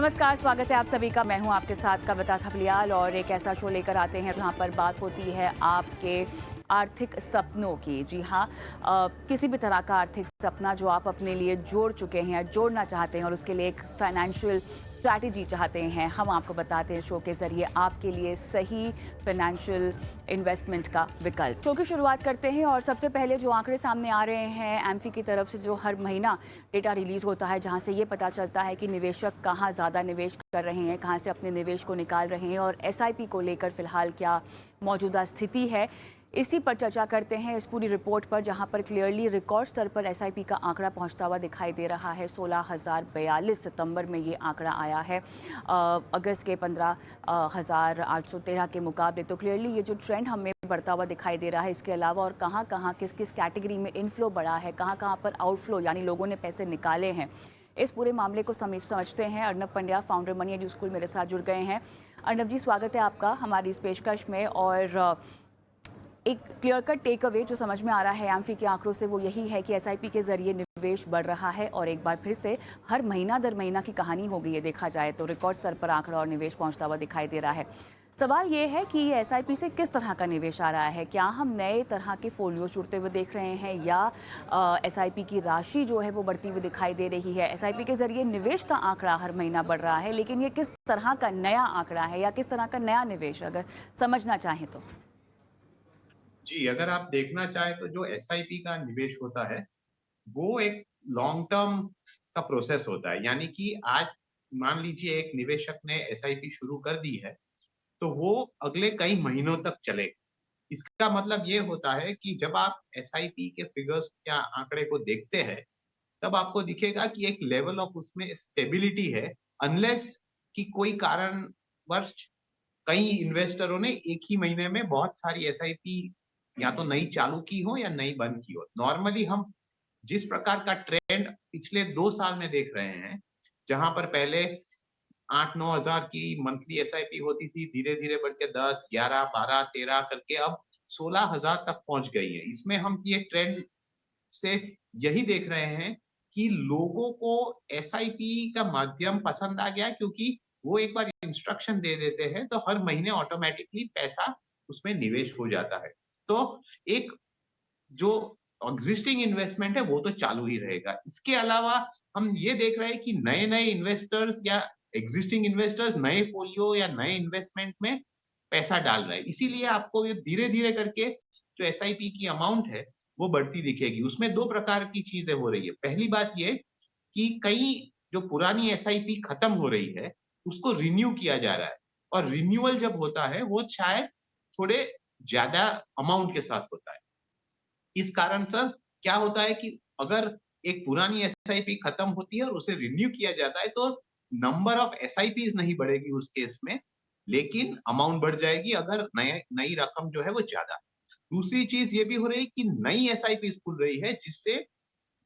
नमस्कार, स्वागत है आप सभी का। मैं हूं आपके साथ कविता थपलियाल और एक ऐसा शो लेकर आते हैं जहां पर बात होती है आपके आर्थिक सपनों की। जी हाँ, किसी भी तरह का आर्थिक सपना जो आप अपने लिए जोड़ चुके हैं, जोड़ना चाहते हैं और उसके लिए एक फाइनेंशियल स्ट्रैटेजी चाहते हैं, हम आपको बताते हैं शो के ज़रिए आपके लिए सही फाइनेंशियल इन्वेस्टमेंट का विकल्प। शो की शुरुआत करते हैं और सबसे पहले जो आंकड़े सामने आ रहे हैं एमफी की तरफ से, जो हर महीना डेटा रिलीज़ होता है जहां से ये पता चलता है कि निवेशक कहां ज़्यादा निवेश कर रहे हैं, कहां से अपने निवेश को निकाल रहे हैं और एसआईपी को लेकर फ़िलहाल क्या मौजूदा स्थिति है, इसी पर चर्चा करते हैं इस पूरी रिपोर्ट पर, जहां पर क्लियरली रिकॉर्ड स्तर पर एसआईपी का आंकड़ा पहुंचता हुआ दिखाई दे रहा है। 16,042 सितंबर में ये आंकड़ा आया है अगस्त के 15,813 के मुकाबले। तो क्लियरली ये जो ट्रेंड हमें बढ़ता हुआ दिखाई दे रहा है, इसके अलावा और कहां कहां किस किस कैटेगरी में इनफ्लो बढ़ा है, कहां कहां पर आउटफ्लो यानी लोगों ने पैसे निकाले हैं, इस पूरे मामले को समझते हैं। Arnab Pandya, founder money edu school, मेरे साथ जुड़ गए हैं। अर्नब जी, स्वागत है आपका हमारी इस पेशकश में। और एक क्लियर कट टेक अवे जो समझ में आ रहा है एमफी के आंकड़ों से वो यही है कि एसआईपी के जरिए निवेश बढ़ रहा है और एक बार फिर से हर महीना दर महीना की कहानी हो गई है। देखा जाए तो रिकॉर्ड स्तर पर आंकड़ा और निवेश पहुंचता हुआ दिखाई दे रहा है। सवाल ये है कि ये एसआईपी से किस तरह का निवेश आ रहा है? क्या हम नए तरह के फोलियो जुड़ते हुए देख रहे हैं या एसआईपी की राशि जो है वो बढ़ती हुई दिखाई दे रही है? एसआईपी के जरिए निवेश का आंकड़ा हर महीना बढ़ रहा है, लेकिन ये किस तरह का नया आंकड़ा है या किस तरह का नया निवेश, अगर समझना चाहें तो? जी, अगर आप देखना चाहें तो जो एसआईपी का निवेश होता है, वो एक लॉन्ग टर्म का प्रोसेस होता है। यानी कि आज मान लीजिए एक निवेशक ने एसआईपी शुरू कर दी है, तो वो अगले कई महीनों तक चलेगा। इसका मतलब ये होता है कि जब आप एसआईपी के फिगर्स या आंकड़े को देखते हैं, तब आपको दिखेगा कि एक लेवल ऑफ उसमें स्टेबिलिटी है, अनलेस कि कोई कारणवश कई इन्वेस्टरों ने एक ही महीने में बहुत सारी एसआईपी या तो नई चालू की हो या नई बंद की हो। नॉर्मली हम जिस प्रकार का ट्रेंड पिछले 2 साल में देख रहे हैं, जहां पर पहले 8-9 हजार की मंथली एसआईपी होती थी, धीरे धीरे बढ़ के 10, 11, 12, 13 करके अब 16,000 तक पहुंच गई है। इसमें हम ये ट्रेंड से यही देख रहे हैं कि लोगों को एसआईपी का माध्यम पसंद आ गया, क्योंकि वो एक बार इंस्ट्रक्शन दे देते हैं तो हर महीने ऑटोमेटिकली पैसा उसमें निवेश हो जाता है। तो एक जो एग्जिस्टिंग इन्वेस्टमेंट है वो तो चालू ही रहेगा। इसके अलावा हम ये देख रहे हैं कि नए-नए इन्वेस्टर्स या एग्जिस्टिंग इन्वेस्टर्स नए फोलियो या नए इन्वेस्टमेंट में पैसा डाल रहे हैं। इसीलिए आपको ये धीरे-धीरे करके जो एसआईपी की अमाउंट है वो बढ़ती दिखेगी। उसमें 2 प्रकार की चीजें हो रही है। पहली बात ये कि कई जो पुरानी एसआईपी खत्म हो रही है, उसको रिन्यू किया जा रहा है और रिन्यूअल जब होता है वो शायद थोड़े ज्यादा अमाउंट के साथ होता है। इस कारण सर क्या होता है कि अगर एक पुरानी एसआईपी खत्म होती है और उसे रिन्यू किया जाता है, तो नंबर ऑफ एसआईपीज नहीं बढ़ेगी उस केस में, लेकिन अमाउंट बढ़ जाएगी अगर नई रकम जो है वो ज्यादा। दूसरी चीज ये भी हो रही है कि नई एसआईपी खुल रही है, जिससे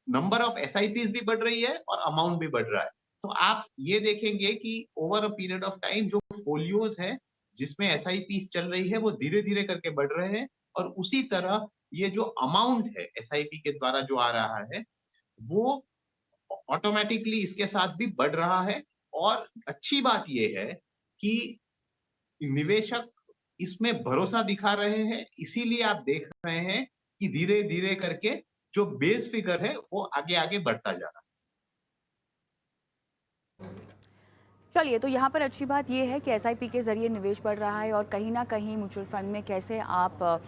नंबर ऑफ एसआईपीज भी बढ़ रही है और अमाउंट भी बढ़ रहा है। तो आप ये देखेंगे कि over a period of time जो फोलियोज है जिसमें एसआईपीज चल रही है वो धीरे धीरे करके बढ़ रहे हैं, और उसी तरह ये जो अमाउंट है एसआईपी के द्वारा जो आ रहा है वो ऑटोमेटिकली इसके साथ भी बढ़ रहा है। और अच्छी बात ये है कि निवेशक इसमें भरोसा दिखा रहे हैं, इसीलिए आप देख रहे हैं कि धीरे धीरे करके जो बेस फिगर है वो आगे आगे बढ़ता जा रहा है। चलिए, तो यहाँ पर अच्छी बात ये है कि एसआईपी के ज़रिए निवेश बढ़ रहा है और कहीं न कहीं म्यूचुअल फंड में कैसे आप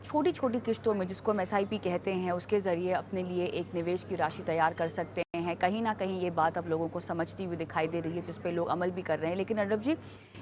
छोटी-छोटी किश्तों में, जिसको हम एसआईपी कहते हैं, उसके ज़रिए अपने लिए एक निवेश की राशि तैयार कर सकते हैं। कहीं न कहीं ये बात अब लोगों को समझती हुई दिखाई दे रही है, जिस पे लोग अमल भी कर रहे हैं। लेकिन अर्नब जी,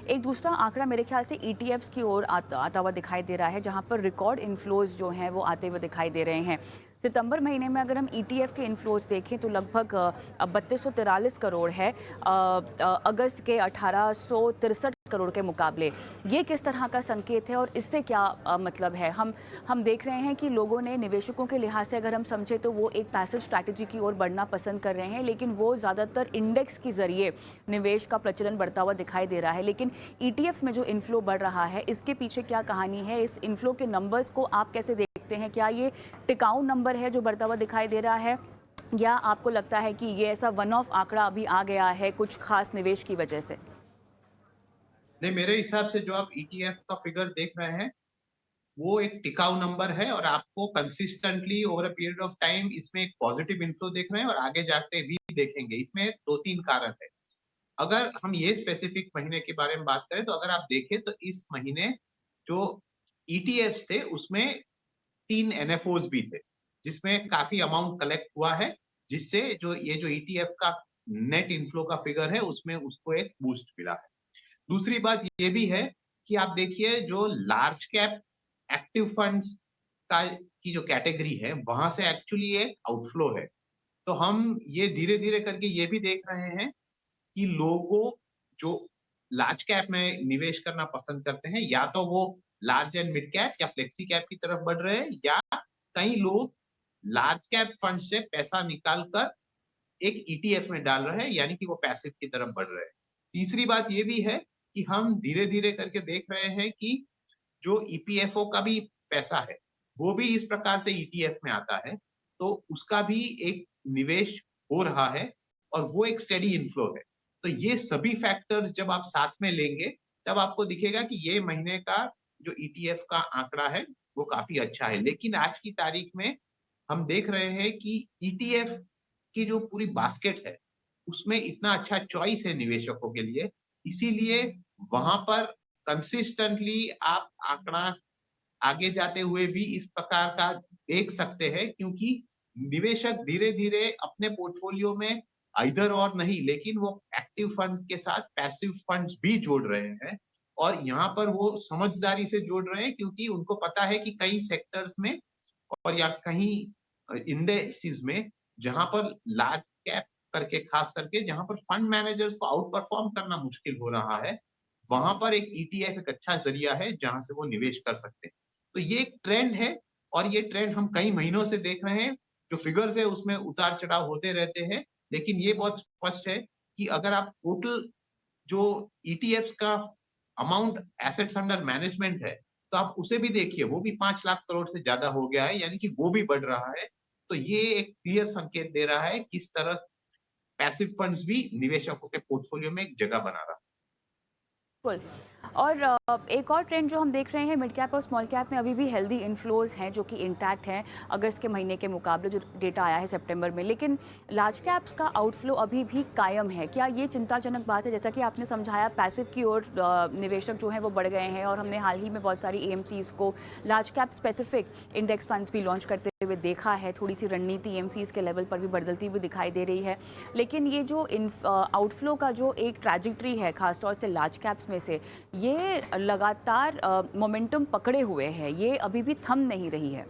एक दूसरा आंकड़ा मेरे ख्याल से ईटीएफ्स की ओर आता हुआ दिखाई दे रहा है, जहाँ पर रिकॉर्ड इन्फ्लोज़ जो हैं वो आते हुए दिखाई दे रहे हैं। सितंबर महीने में अगर हम ईटीएफ के इन्फ्लोज देखें तो लगभग 3243 करोड़ है अगस्त के 1863 करोड़ के मुकाबले। ये किस तरह का संकेत है और इससे क्या मतलब है? हम देख रहे हैं कि लोगों ने, निवेशकों के लिहाज से अगर हम समझे तो वो एक पैसिव स्ट्रैटेजी की ओर बढ़ना पसंद कर रहे हैं, लेकिन वो ज़्यादातर इंडेक्स के जरिए निवेश का प्रचलन बढ़ता हुआ दिखाई दे रहा है। लेकिन ईटीएफ्स में जो इन्फ्लो बढ़ रहा है, इसके पीछे क्या कहानी है? इस इन्फ्लो के नंबर्स को आप कैसे देखते हैं? क्या ये टिकाऊ नंबर है जो बढ़ता हुआ दिखाई दे रहा है, या आपको लगता है कि ये ऐसा वन ऑफ आंकड़ा अभी आ गया है कुछ खास निवेश की वजह से? नहीं, मेरे हिसाब से जो आप ईटीएफ का फिगर देख रहे हैं, वो एक टिकाऊ नंबर है और आपको consistently over a period of time इसमें एक पॉजिटिव इन्फ्लो देख रहे हैं और आगे जाके भी देखेंगे। इसमें 2-3 कारण है। अगर हम ये स्पेसिफिक महीने के बारे में बात करें, तो अगर आप देखें तो इस महीने जो ईटीएफ थे उसमें 3 एनएफओज भी थे, जिसमें काफ़ी अमाउंट कलेक्ट हुआ है, जिससे जो ईटीएफ का नेट इन्फ्लो का फिगर है, उसमें उसको एक बूस्ट मिला है। दूसरी बात ये भी है कि आप देखिए जो लार्ज कैप एक्टिव फंड्स का की जो कैटेगरी है, वहाँ से एक्चुअली एक आउटफ्लो है। तो हम ये धीरे-धीरे करके ये भी देख रहे हैं कि लोगों जो लार्ज कैप में निवेश करना पसंद करते हैं, या तो वो लार्ज एंड मिड कैप या फ्लेक्सी कैप की तरफ बढ़ रहे हैं, या कई लोग लार्ज कैप फंड से पैसा निकाल कर एक ईटीएफ में डाल रहे हैं, यानी कि वो पैसिव की तरफ बढ़ रहे हैं। तीसरी बात ये भी है कि हम धीरे-धीरे करके देख रहे हैं कि जो ईपीएफओ का भी पैसा है, वो भी इस प्रकार से ईटीएफ में आता है, तो उसका भी एक निवेश हो रहा है और वो एक स्टेडी इन्फ्लो है। तो ये सभी फैक्टर्स जब आप साथ में लेंगे, तब आपको दिखेगा कि ये महीने का जो ईटीएफ का आंकड़ा है, वो काफ़ी अच्छा है। लेकिन आज की तारीख में हम देख रहे हैं कि ईटीएफ की जो पूरी बास्केट है, उसमें इतना अच्छा चॉइस है निवेशकों के लिए, इसीलिए वहाँ पर कंसिस्टेंटली आप आंकड़ा आगे जाते हुए भी इस प्रकार का देख सकते हैं, क्योंकि निवेशक धीरे-धीरे अपने पोर्टफोलियो में इधर और नहीं, लेकिन वो एक्टिव फंड्स के साथ पैसिव फंड्स भी जोड़ रहे हैं और यहाँ पर वो समझदारी से जोड़ रहे हैं, क्योंकि उनको पता है कि कई सेक्टर्स में और या कहीं इंडेक्सेस में, जहाँ पर लार्ज कैप करके खास करके जहाँ पर फंड मैनेजर्स को आउट परफॉर्म करना मुश्किल हो रहा है, वहां पर एक ईटीएफ एक अच्छा जरिया है जहां से वो निवेश कर सकते हैं। तो ये एक ट्रेंड है और ये ट्रेंड हम कई महीनों से देख रहे हैं। जो फिगर्स है उसमें उतार चढ़ाव होते रहते हैं, लेकिन ये बहुत स्पष्ट है कि अगर आप टोटल जो ईटीएफ्स का अमाउंट एसेट्स अंडर मैनेजमेंट है, तो आप उसे भी देखिए, वो भी 5 लाख करोड़ से ज्यादा हो गया है, यानी कि वो भी बढ़ रहा है। तो ये एक क्लियर संकेत दे रहा है किस तरह पैसिव फंड्स भी निवेशकों के पोर्टफोलियो में एक जगह बना रहा है। बिल्कुल। और एक और ट्रेंड जो हम देख रहे हैं मिड कैप और स्मॉल कैप में अभी भी हेल्दी इन्फ्लोज हैं जो कि इंटैक्ट हैं अगस्त के महीने के मुकाबले जो डेटा आया है सितंबर में, लेकिन लार्ज कैप्स का आउटफ्लो अभी भी कायम है। क्या ये चिंताजनक बात है? जैसा कि आपने समझाया, पैसिव की ओर निवेशक जो हैं वो बढ़ गए हैं और हमने हाल ही में बहुत सारी एएमसीज को large cap specific index funds भी लॉन्च करते हुए देखा है। थोड़ी सी रणनीति एएमसीज के लेवल पर भी बदलती हुई दिखाई दे रही है, लेकिन ये जो आउटफ्लो का जो एक ट्रैजेक्टरी है खासतौर से लार्ज कैप्स में से, ये लगातार मोमेंटम पकड़े हुए है, ये अभी भी थम नहीं रही है।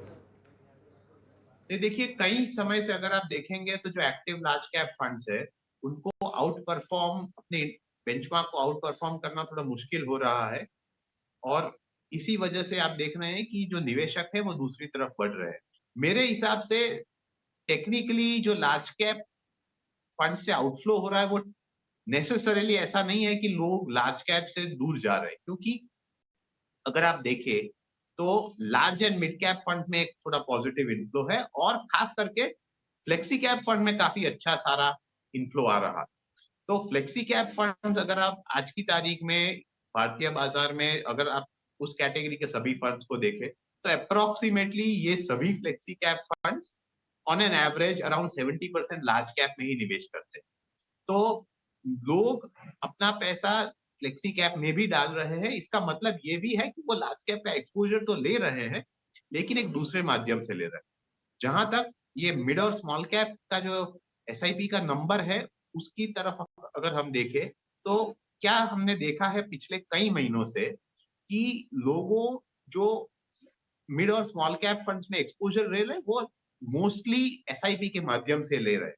ये देखिए, कई समय से अगर आप देखेंगे तो जो एक्टिव लार्ज कैप फंड्स है, उनको आउट परफॉर्म अपने बेंचमार्क को आउट परफॉर्म करना थोड़ा मुश्किल हो रहा है और इसी वजह से आप देख रहे हैं कि जो निवेशक है वो दूसरी तरफ बढ़ रहे हैं। मेरे हिसाब से टेक्निकली जो लार्ज कैप फंड से आउटफ्लो हो रहा है, वो नेसेसरीली ऐसा नहीं है कि लोग लार्ज कैप से दूर जा रहे हैं, क्योंकि अगर आप देखें तो large and mid cap funds में एक थोड़ा पॉजिटिव इन्फ्लो है और खास करके फ्लेक्सी कैप फंड में काफी अच्छा सारा इन्फ्लो आ रहा है। तो फ्लेक्सी कैप फंड्स अगर आप आज की तारीख में भारतीय बाजार में अगर आप उस कैटेगरी के सभी फंड्स को देखें, तो अप्रोक्सीमेटली ये सभी flexi cap funds on an average around 70% large cap में ही निवेश करते हैं। तो लोग अपना पैसा फ्लेक्सी कैप में भी डाल रहे हैं। इसका मतलब ये भी है कि वो लार्ज कैप का एक्सपोजर तो ले रहे हैं, लेकिन एक दूसरे माध्यम से ले रहे हैं। जहां तक ये मिड और स्मॉल कैप का जो एसआईपी का नंबर है, उसकी तरफ अगर हम देखें, तो क्या हमने देखा है पिछले कई महीनों से कि लोगों जो मिड और स्मॉल कैप फंड्स में एक्सपोजर ले रहे हैं, वो मोस्टली एसआईपी के माध्यम से ले रहे हैं।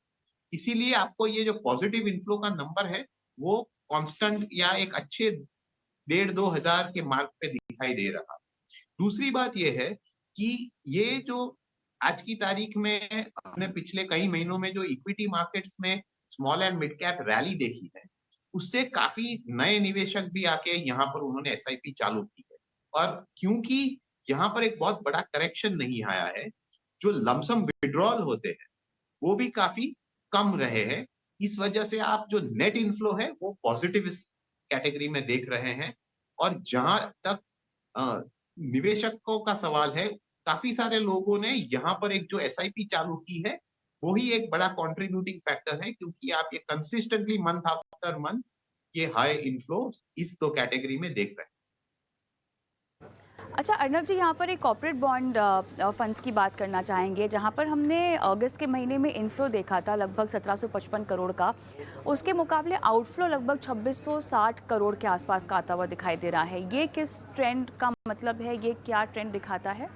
इसीलिए आपको ये जो पॉजिटिव इन्फ्लो का नंबर है, वो कांस्टेंट या एक अच्छे 1,500-2,000 के मार्क पे दिखाई दे रहा। दूसरी बात ये है कि ये जो आज की तारीख में हमने पिछले कई महीनों में जो इक्विटी मार्केट्स में small and mid cap rally देखी है, उससे काफी नए निवेशक भी आके यहाँ पर उन्होंने एसआईपी चालू की है। और क्योंकि यहाँ पर एक बहुत बड़ा करेक्शन नहीं आया है, जो लमसम विड्रॉल होते हैं वो भी काफी कम रहे हैं। इस वजह से आप जो नेट इनफ्लो है वो पॉजिटिव इस कैटेगरी में देख रहे हैं। और जहां तक निवेशकों का सवाल है, काफी सारे लोगों ने यहाँ पर एक जो एसआईपी चालू की है वो ही एक बड़ा कंट्रीब्यूटिंग फैक्टर है, क्योंकि आप ये कंसिस्टेंटली मंथ आफ्टर मंथ ये हाई इनफ्लो इस दो कैटेगरी में देख रहे हैं। अच्छा अर्नब जी, यहाँ पर एक कॉर्पोरेट बॉन्ड फंड्स की बात करना चाहेंगे, जहाँ पर हमने अगस्त के महीने में इनफ्लो देखा था लगभग 1755 करोड़ का। उसके मुकाबले आउटफ्लो लगभग 2660 करोड़ के आसपास का आता हुआ दिखाई दे रहा है। ये किस ट्रेंड का मतलब है, ये क्या ट्रेंड दिखाता है?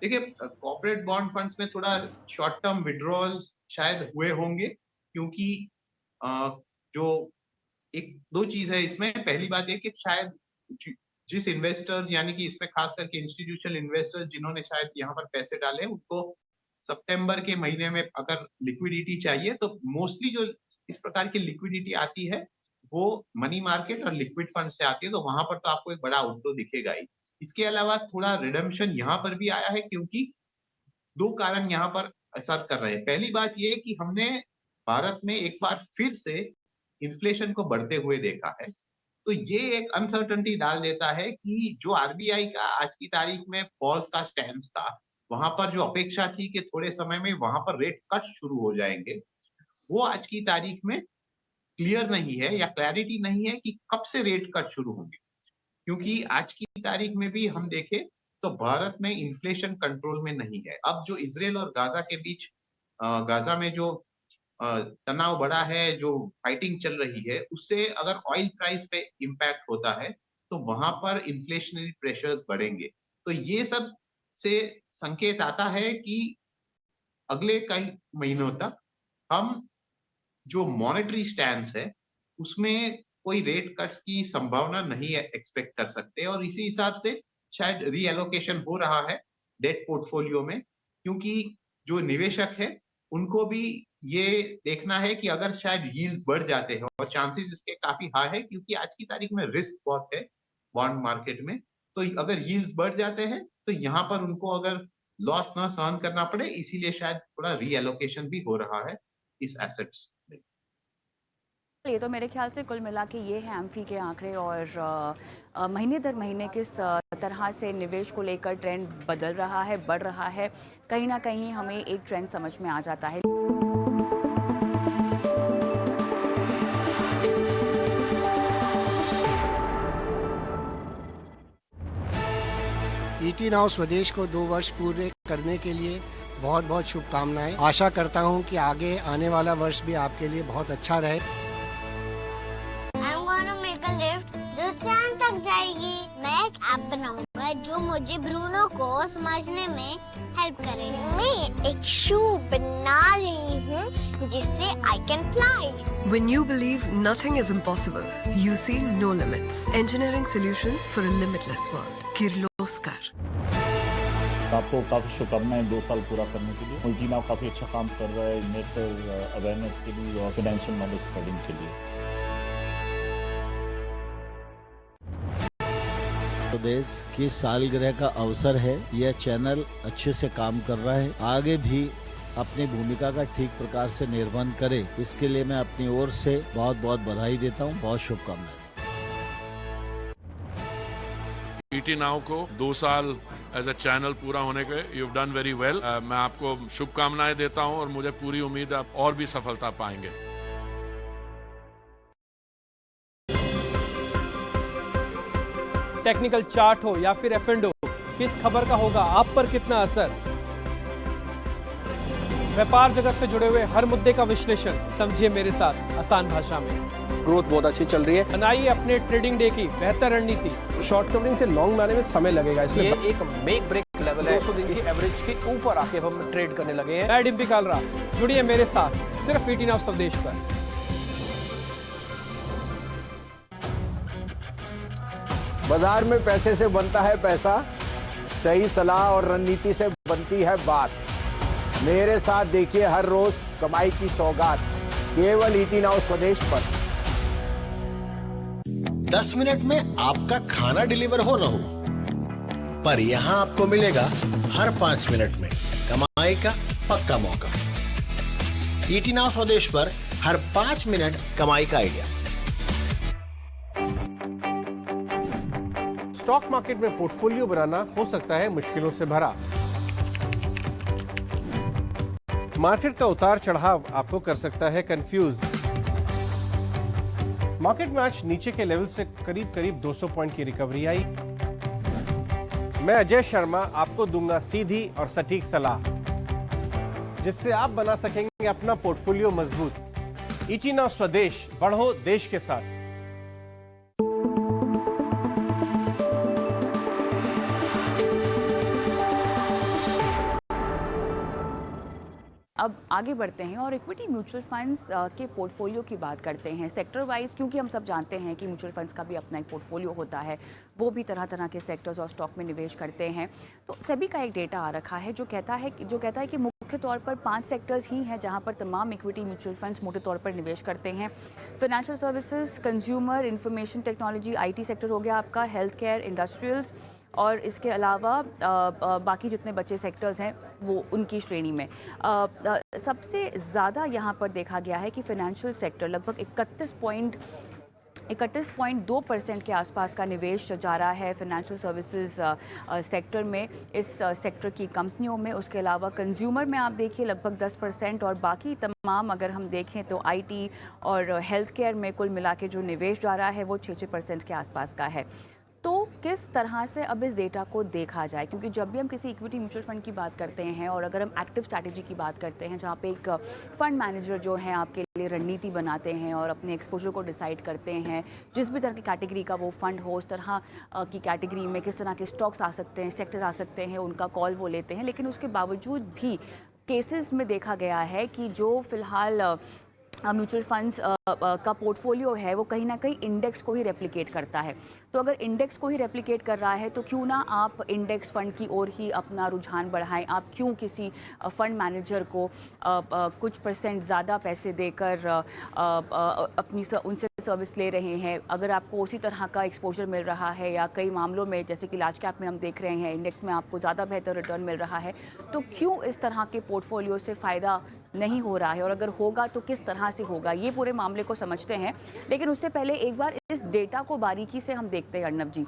देखिए, कॉर्पोरेट बॉन्ड फंड्स में थोड़ा शॉर्ट टर्म विड्रॉल्स शायद हुए होंगे, क्योंकि जो एक दो चीज है इसमें। पहली बात ये कि शायद जिस इन्वेस्टर्स, यानी कि इसमें खास करके इंस्टीट्यूशनल इन्वेस्टर्स जिन्होंने शायद यहाँ पर पैसे डाले, उनको सितंबर के महीने में अगर लिक्विडिटी चाहिए तो मोस्टली जो इस प्रकार की लिक्विडिटी आती है वो मनी मार्केट और लिक्विड फंड से आती है, तो वहां पर तो आपको एक बड़ा आउटफ्लो दिखेगा ही। इसके अलावा थोड़ा रिडम्पशन यहाँ पर भी आया है, क्योंकि दो कारण यहाँ पर असर कर रहे हैं। पहली बात ये कि हमने भारत में एक बार फिर से इन्फ्लेशन को बढ़ते हुए देखा है, तो ये एक अनसर्टेनिटी डाल देता है कि जो आरबीआई का आज की तारीख में पॉज का स्टैंड था, वहां पर जो अपेक्षा थी कि थोड़े समय में वहां पर रेट कट शुरू हो जाएंगे, वो आज की तारीख में क्लियर नहीं है या क्लैरिटी नहीं है कि कब से रेट कट शुरू होंगे। क्योंकि आज की तारीख में भी हम देखें तो भारत में इन्फ्लेशन कंट्रोल में नहीं है। अब जो इजराइल और गाजा के बीच गाजा में जो तनाव बढ़ा है, जो फाइटिंग चल रही है, उससे अगर ऑयल प्राइस पे इम्पैक्ट होता है तो वहां पर इन्फ्लेशनरी प्रेशर्स बढ़ेंगे। तो ये सब से संकेत आता है कि अगले कई महीनों तक हम जो मॉनेटरी स्टैंस है उसमें कोई रेट कट्स की संभावना नहीं एक्सपेक्ट कर सकते, और इसी हिसाब से शायद रीएलोकेशन हो रहा है डेट पोर्टफोलियो में, क्योंकि जो निवेशक है उनको भी ये देखना है कि अगर शायद यील्ड्स बढ़ जाते हैं, और चांसेस इसके काफी हाई है क्योंकि आज की तारीख में रिस्क बहुत है बॉन्ड मार्केट में, तो अगर यील्ड्स बढ़ जाते हैं तो यहाँ पर उनको अगर लॉस ना सहन करना पड़े, इसीलिए शायद थोड़ा रीएलोकेशन भी हो रहा है इस एसेट्स में। ये तो मेरे ख्याल से कुल मिला के ये है एम्फी के आंकड़े, और महीने दर महीने किस तरह से निवेश को लेकर ट्रेंड बदल रहा है, बढ़ रहा है, कहीं ना कहीं हमें एक ट्रेंड समझ में आ जाता है। ईटी नाउ स्वदेश को 2 वर्ष पूरे करने के लिए बहुत बहुत शुभकामनाएं। आशा करता हूं कि आगे आने वाला वर्ष भी आपके लिए बहुत अच्छा रहे। I'm gonna make a lift जो चांद तक जाएगी। मैं एक ऐप बनाऊंगा जो मुझे ब्रूनो को समझने में हेल्प करेगा। मैं एक शू बना रही हूँ जिससे I can fly। When you believe nothing is impossible, you see no limits. Engineering solutions for a limitless world. Kirloskar. आपको काफ़ी शुभकामनाएं 2 साल पूरा करने के लिए। ईटी नाउ काफ़ी अच्छा काम कर रहा है इन्वेस्टर अवेयरनेस के लिए और फाइनेंशियल नॉलेज स्प्रेडिंग के लिए। प्रदेश की सालगिरह का अवसर है। यह चैनल अच्छे से काम कर रहा है, आगे भी अपनी भूमिका का ठीक प्रकार से निर्वहन करे, इसके लिए मैं अपनी ओर से बहुत बहुत बधाई देता हूँ। बहुत शुभकामनाएं। ईटी नाउ को 2 साल एज अ चैनल पूरा होने के you have done very well. मैं आपको शुभकामनाएं देता हूं और मुझे पूरी उम्मीद है आप और भी सफलता पाएंगे। टेक्निकल चार्ट हो या फिर एफ&ओ, किस खबर का होगा आप पर कितना असर? व्यापार जगत से जुड़े हुए हर मुद्दे का विश्लेषण समझिए मेरे साथ आसान भाषा में। ग्रोथ बहुत अच्छी चल रही है। बनाइए अपने ट्रेडिंग डे की बेहतर रणनीति। शॉर्ट कवरिंग से लॉन्ग में आने में समय लगेगा, इसलिए ये एक मेक ब्रेक लेवल है। 200 दिन की एवरेज के ऊपर आके हम ट्रेड करने लगे हैं। मैं डिम्पी कालरा, जुड़िए मेरे साथ सिर्फ ईटी नाउ स्वदेश पर। बाजार में पैसे से बनता है पैसा, सही सलाह और रणनीति से बनती है बात। मेरे साथ देखिए हर रोज कमाई की सौगात, केवल ईटी नाउ स्वदेश पर। 10 मिनट में आपका खाना डिलीवर हो न हो, पर यहाँ आपको मिलेगा हर 5 मिनट में कमाई का पक्का मौका। ईटी नाउ स्वदेश पर हर 5 मिनट कमाई का आइडिया। स्टॉक मार्केट में पोर्टफोलियो बनाना हो सकता है मुश्किलों से भरा। मार्केट का उतार चढ़ाव आपको कर सकता है कंफ्यूज। मार्केट में आज नीचे के लेवल से करीब 200 पॉइंट की रिकवरी आई। मैं अजय शर्मा आपको दूंगा सीधी और सटीक सलाह, जिससे आप बना सकेंगे अपना पोर्टफोलियो मजबूत। ईटी नाउ स्वदेश, बढ़ो देश के साथ। अब आगे बढ़ते हैं और इक्विटी म्यूचुअल फंड्स के पोर्टफोलियो की बात करते हैं सेक्टर वाइज, क्योंकि हम सब जानते हैं कि म्यूचुअल फंड्स का भी अपना एक पोर्टफोलियो होता है, वो भी तरह तरह के सेक्टर्स और स्टॉक में निवेश करते हैं। तो सेबी का एक डेटा आ रखा है जो कहता है कि मुख्य तौर पर 5 सेक्टर्स ही हैं जहां पर तमाम इक्विटी म्यूचुअल फंड्स मोटे तौर पर निवेश करते हैं। Financial services, consumer, information technology, IT sector हो गया आपका, हेल्थ केयर, इंडस्ट्रियल्स, और इसके अलावा बाकी जितने बचे सेक्टर्स हैं वो उनकी श्रेणी में सबसे ज़्यादा यहाँ पर देखा गया है कि फाइनेंशियल सेक्टर लगभग 31.2% के आसपास का निवेश जा रहा है फाइनेंशियल सर्विसेज सेक्टर में, इस सेक्टर की कंपनियों में। उसके अलावा कंज्यूमर में आप देखिए लगभग 10%, और बाकी तमाम अगर हम देखें तो IT और हेल्थ केयर में कुल मिला के जो निवेश जा रहा है वो 6% के आसपास का है। तो किस तरह से अब इस डेटा को देखा जाए, क्योंकि जब भी हम किसी इक्विटी म्यूचुअल फंड की बात करते हैं और अगर हम एक्टिव स्ट्रैटेजी की बात करते हैं जहाँ पे एक फंड मैनेजर जो है आपके लिए रणनीति बनाते हैं और अपने एक्सपोजर को डिसाइड करते हैं, जिस भी तरह की कैटेगरी का वो फंड हो उस तरह की कैटेगरी में किस तरह के स्टॉक्स आ सकते हैं, सेक्टर आ सकते हैं, उनका कॉल वो लेते हैं। लेकिन उसके बावजूद भी केसेस में देखा गया है कि जो फिलहाल म्यूचुअल फंड्स का पोर्टफोलियो है वो कहीं ना कहीं इंडेक्स को ही रेप्लिकेट करता है। तो अगर इंडेक्स को ही रेप्लिकेट कर रहा है तो क्यों ना आप इंडेक्स फंड की ओर ही अपना रुझान बढ़ाएं। आप क्यों किसी फंड मैनेजर को कुछ % ज़्यादा पैसे देकर अपनी उनसे सर्विस ले रहे हैं, अगर आपको उसी तरह का एक्सपोजर मिल रहा है या कई मामलों में जैसे कि लार्ज कैप में हम देख रहे हैं इंडेक्स में आपको ज़्यादा बेहतर रिटर्न मिल रहा है, तो क्यों इस तरह के पोर्टफोलियो से फ़ायदा नहीं हो रहा है, और अगर होगा तो किस तरह से होगा, ये पूरे मामले को समझते हैं। लेकिन उससे पहले एक बार इस डेटा को बारीकी से हम देखते हैं अर्नब जी।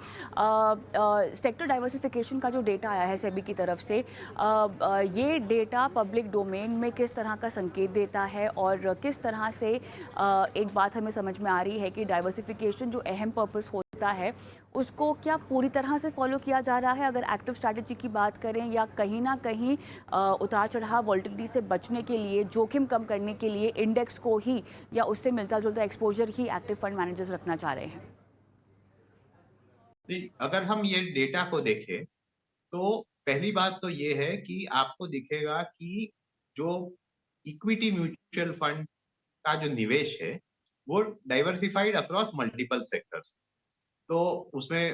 सेक्टर डाइवर्सिफिकेशन का जो डेटा आया है सेबी की तरफ से, ये डेटा पब्लिक डोमेन में किस तरह का संकेत देता है और किस तरह से एक बात हमें समझ में आ रही है कि डाइवर्सिफिकेशन जो अहम पर्पस होता है उसको क्या पूरी तरह से फॉलो किया जा रहा है अगर एक्टिव स्ट्रैटेजी की बात करें, या कहीं ना कहीं उतार चढ़ाव वॉलेटिलिटी से बचने के लिए, जोखिम कम करने के लिए इंडेक्स को ही या उससे मिलता जुलता एक्सपोजर ही एक्टिव फंड मैनेजर्स रखना चाह रहे हैं? अगर हम ये डेटा को देखें तो पहली बात तो ये है कि आपको दिखेगा कि जो इक्विटी म्यूचुअल फंड का जो निवेश है वो डाइवर्सिफाइड अक्रॉस मल्टीपल सेक्टर्स। तो उसमें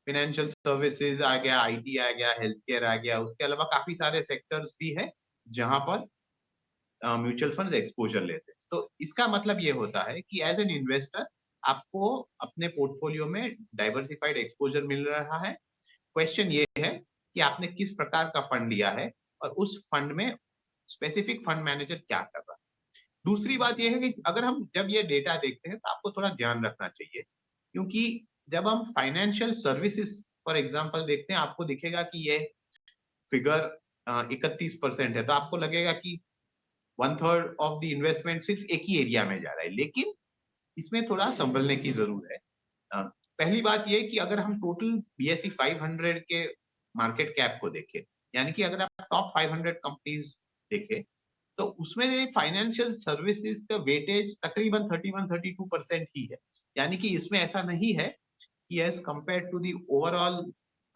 फाइनेंशियल सर्विसेज आ गया, IT आ गया, हेल्थ केयर आ गया, उसके अलावा काफी सारे सेक्टर्स भी है जहां पर म्यूचुअल फंड्स एक्सपोजर लेते हैं। तो इसका मतलब ये होता है कि एज एन इन्वेस्टर आपको अपने पोर्टफोलियो में डाइवर्सिफाइड एक्सपोजर मिल रहा है। क्वेश्चन ये है कि आपने किस प्रकार का फंड लिया है और उस फंड में स्पेसिफिक फंड मैनेजर क्या कर रहा है। दूसरी बात यह है कि अगर हम जब ये डेटा देखते हैं तो आपको थोड़ा ध्यान रखना चाहिए, क्योंकि जब हम फाइनेंशियल सर्विसेज फॉर एग्जांपल देखते हैं आपको दिखेगा कि ये फिगर 31% है, तो आपको लगेगा कि 1/3 ऑफ द इन्वेस्टमेंट सिर्फ एक ही एरिया में जा रहा है, लेकिन इसमें थोड़ा संभलने की जरूरत है। पहली बात ये कि अगर हम टोटल BSE 500 के मार्केट कैप को देखें, यानी कि अगर आप टॉप 500 कंपनीज देखें तो उसमें फाइनेंशियल सर्विसेज का वेटेज तकरीबन 31-32% ही है। यानी कि इसमें ऐसा नहीं है कि as compare to the overall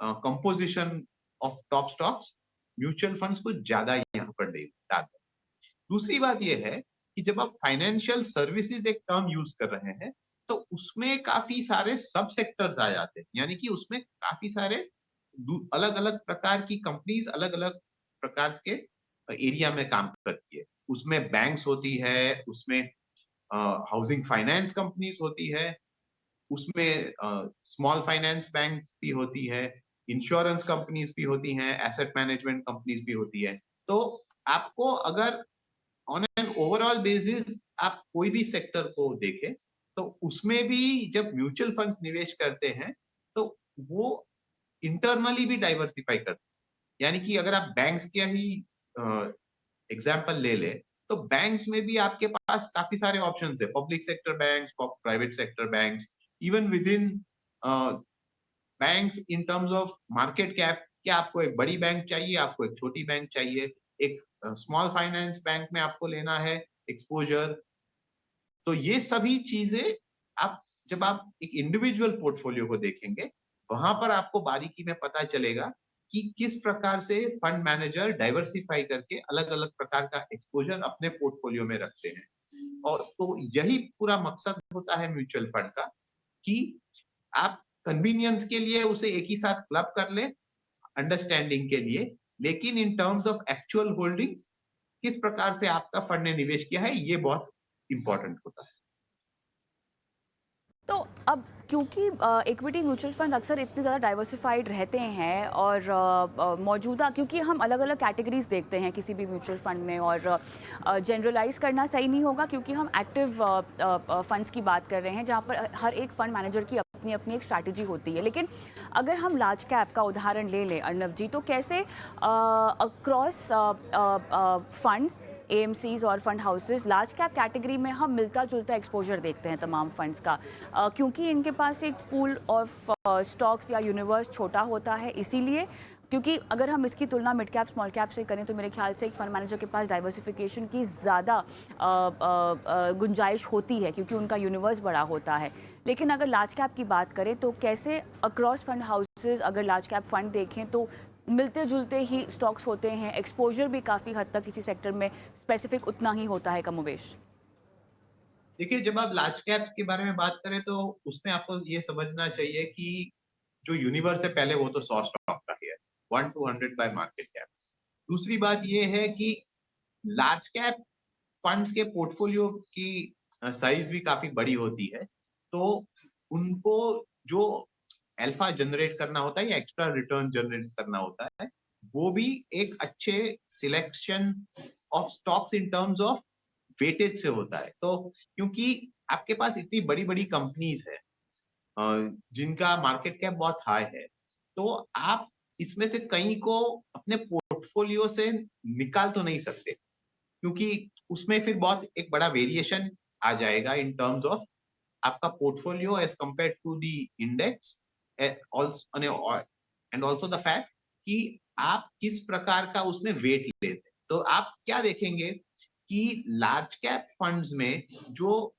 composition of top stocks mutual funds को ज्यादा यहाँ पर डालते हैं। दूसरी बात यह है कि जब आप फाइनेंशियल सर्विसेज एक टर्म यूज कर रहे हैं तो उसमें काफी सारे सब सेक्टर्स आ जाते हैं, यानी कि उसमें काफी सारे अलग अलग प्रकार की कंपनीज अलग अलग प्रकार के एरिया में काम करती है। उसमें बैंक्स होती है, उसमें हाउसिंग फाइनेंस कंपनीज होती है, उसमें स्मॉल फाइनेंस बैंक भी होती है, इंश्योरेंस कंपनीज भी होती हैं, एसेट मैनेजमेंट कंपनीज भी होती है। तो आपको अगर ऑन एन ओवरऑल बेसिस आप कोई भी सेक्टर को देखें तो उसमें भी जब म्यूचुअल फंड्स निवेश करते हैं तो वो इंटरनली भी डाइवर्सिफाई करते हैं। यानी कि अगर आप बैंक्स के ही एग्जांपल ले ले तो बैंक्स में भी आपके पास काफी सारे ऑप्शंस है, public sector banks, private sector banks, even with in banks in terms of market cap. क्या आपको एक बड़ी बैंक चाहिए, आपको एक छोटी बैंक चाहिए, एक स्मॉल फाइनेंस बैंक में आपको लेना है एक्सपोजर। तो ये सभी चीजें आप जब आप एक इंडिविजुअल पोर्टफोलियो को देखेंगे वहां पर आपको बारीकी में पता चलेगा कि किस प्रकार से फंड मैनेजर डाइवर्सिफाई करके अलग अलग प्रकार का एक्सपोजर अपने पोर्टफोलियो में रखते हैं। और तो यही पूरा मकसद होता है म्यूचुअल फंड का कि आप कन्वीनियंस के लिए उसे एक ही साथ क्लब कर ले, अंडरस्टैंडिंग के लिए, लेकिन इन टर्म्स ऑफ एक्चुअल होल्डिंग्स किस प्रकार से आपका फंड ने निवेश किया है ये बहुत इंपॉर्टेंट होता है। तो अब क्योंकि इक्विटी म्यूचुअल फंड अक्सर इतने ज़्यादा डाइवर्सिफाइड रहते हैं और मौजूदा क्योंकि हम अलग अलग कैटेगरीज देखते हैं किसी भी म्यूचुअल फंड में और जनरलाइज करना सही नहीं होगा क्योंकि हम एक्टिव फंड्स की बात कर रहे हैं जहां पर हर एक फंड मैनेजर की अपनी अपनी एक स्ट्रैटेजी होती है। लेकिन अगर हम लार्ज कैप का उदाहरण ले लें अर्णव जी, तो कैसे अक्रॉस फंड्स, एएमसीज और fund houses large cap category में हम मिलता जुलता एक्सपोजर देखते हैं तमाम फंड्स का, क्योंकि इनके पास एक पूल ऑफ स्टॉक्स या यूनिवर्स छोटा होता है, इसीलिए क्योंकि अगर हम इसकी तुलना मिड कैप स्मॉल कैप से करें तो मेरे ख्याल से एक फंड मैनेजर के पास डाइवर्सिफिकेशन की ज़्यादा गुंजाइश होती है क्योंकि उनका यूनिवर्स बड़ा होता है। लेकिन अगर लार्ज कैप की बात करें तो कैसे अक्रॉस फंड हाउसेस अगर लार्ज कैप फंड देखें तो मिलते जुलते ही स्टॉक्स होते हैं, एक्सपोजर भी काफ़ी हद तक किसी सेक्टर में स्पेसिफिक उतना ही होता है कमोबेश। देखिए, जब आप लार्ज कैप के बारे में बात करें तो उसमें आपको ये समझना चाहिए कि जो यूनिवर्स है पहले वो तो 100 स्टॉक का है, 1 to 100 बाय मार्केट कैप। दूसरी बात ये है कि लार्ज कैप फंड्स के पोर्टफोलियो की साइज भी काफी बड़ी होती है, तो उनको जो अल्फा जनरेट करना होता है या एक्स्ट्रा रिटर्न जनरेट करना होता है वो भी एक अच्छे selection of stocks in terms of weightage से होता है। तो क्योंकि आपके पास इतनी बड़ी बड़ी कंपनीज है जिनका मार्केट कैप बहुत हाई है, तो आप इसमें से कई को अपने पोर्टफोलियो से निकाल तो नहीं सकते क्योंकि उसमें फिर बहुत एक बड़ा वेरिएशन आ जाएगा इन टर्म्स ऑफ आपका portfolio as compare to the index and also the fact कि आप किस प्रकार का उसमें वेट लेते हैं। तो आप क्या देखेंगे कि लार्ज कैप फंड्स में जो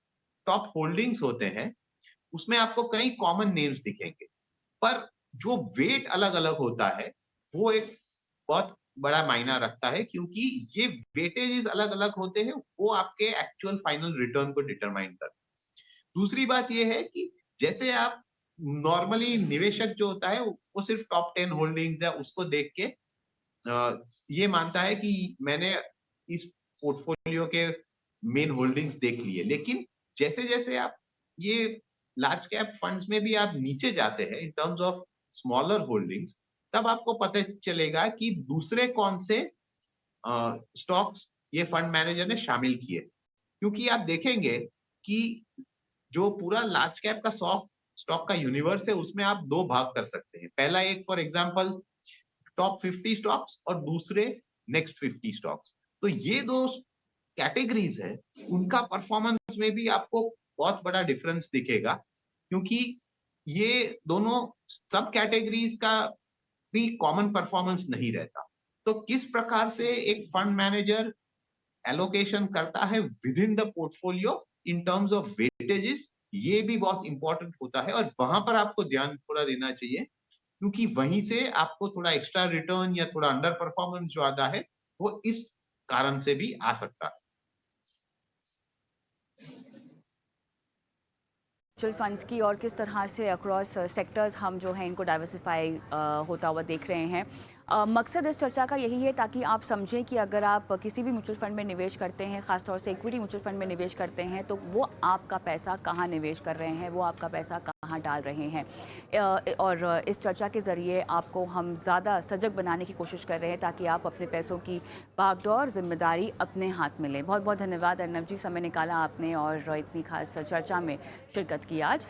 टॉप होल्डिंग्स होते हैं उसमें आपको कई कॉमन नेम्स दिखेंगे, पर जो वेट अलग अलग होता है वो एक बहुत बड़ा मायना रखता है क्योंकि ये वेटेजेस अलग अलग होते हैं, वो आपके एक्चुअल फाइनल रिटर्न को डिटरमाइन करते हैं। दूसरी बात ये है कि जैसे आप नॉर्मली निवेशक जो होता है वो सिर्फ टॉप 10 होल्डिंग्स या उसको देख के ये मानता है कि मैंने इस पोर्टफोलियो के मेन होल्डिंग्स देख लिए, लेकिन जैसे जैसे आप ये लार्ज कैप फंड्स में भी आप नीचे जाते हैं इन टर्म्स ऑफ स्मॉलर होल्डिंग्स, तब आपको पता चलेगा कि दूसरे कौन से स्टॉक्स ये फंड मैनेजर ने शामिल किए। क्योंकि आप देखेंगे कि जो पूरा लार्ज कैप का स्टॉक का यूनिवर्स है उसमें आप दो भाग कर सकते हैं। पहला एक फॉर एग्जांपल टॉप 50 स्टॉक्स और दूसरे नेक्स्ट 50 स्टॉक्स। तो ये दो कैटेगरीज है, उनका परफॉर्मेंस में भी आपको बहुत बड़ा डिफरेंस दिखेगा क्योंकि ये दोनों सब कैटेगरीज का भी कॉमन परफॉर्मेंस नहीं रहता। तो किस प्रकार से एक फंड मैनेजर एलोकेशन करता है with in the portfolio in terms of weightages, ये भी बहुत इंपॉर्टेंट होता है और वहां पर आपको ध्यान थोड़ा देना चाहिए क्योंकि वहीं से आपको थोड़ा एक्स्ट्रा रिटर्न या थोड़ा अंडर परफॉर्मेंस जो आता है वो इस कारण से भी आ सकता है। म्यूचुअल फंड्स की और किस तरह से अक्रॉस सेक्टर्स हम जो है इनको डाइवर्सिफाई होता हुआ देख रहे हैं। मकसद इस चर्चा का यही है ताकि आप समझें कि अगर आप किसी भी म्यूचुअल फंड में निवेश करते हैं, खासतौर से इक्विटी म्यूचुअल फंड में निवेश करते हैं, तो वो आपका पैसा कहाँ निवेश कर रहे हैं, वो आपका पैसा कहाँ डाल रहे हैं। और इस चर्चा के ज़रिए आपको हम ज़्यादा सजग बनाने की कोशिश कर रहे हैं ताकि आप अपने पैसों की भागदौड़ जिम्मेदारी अपने हाथ में लें। बहुत बहुत धन्यवाद अर्नब जी, समय निकाला आपने और इतनी खास चर्चा में शिरकत की आज।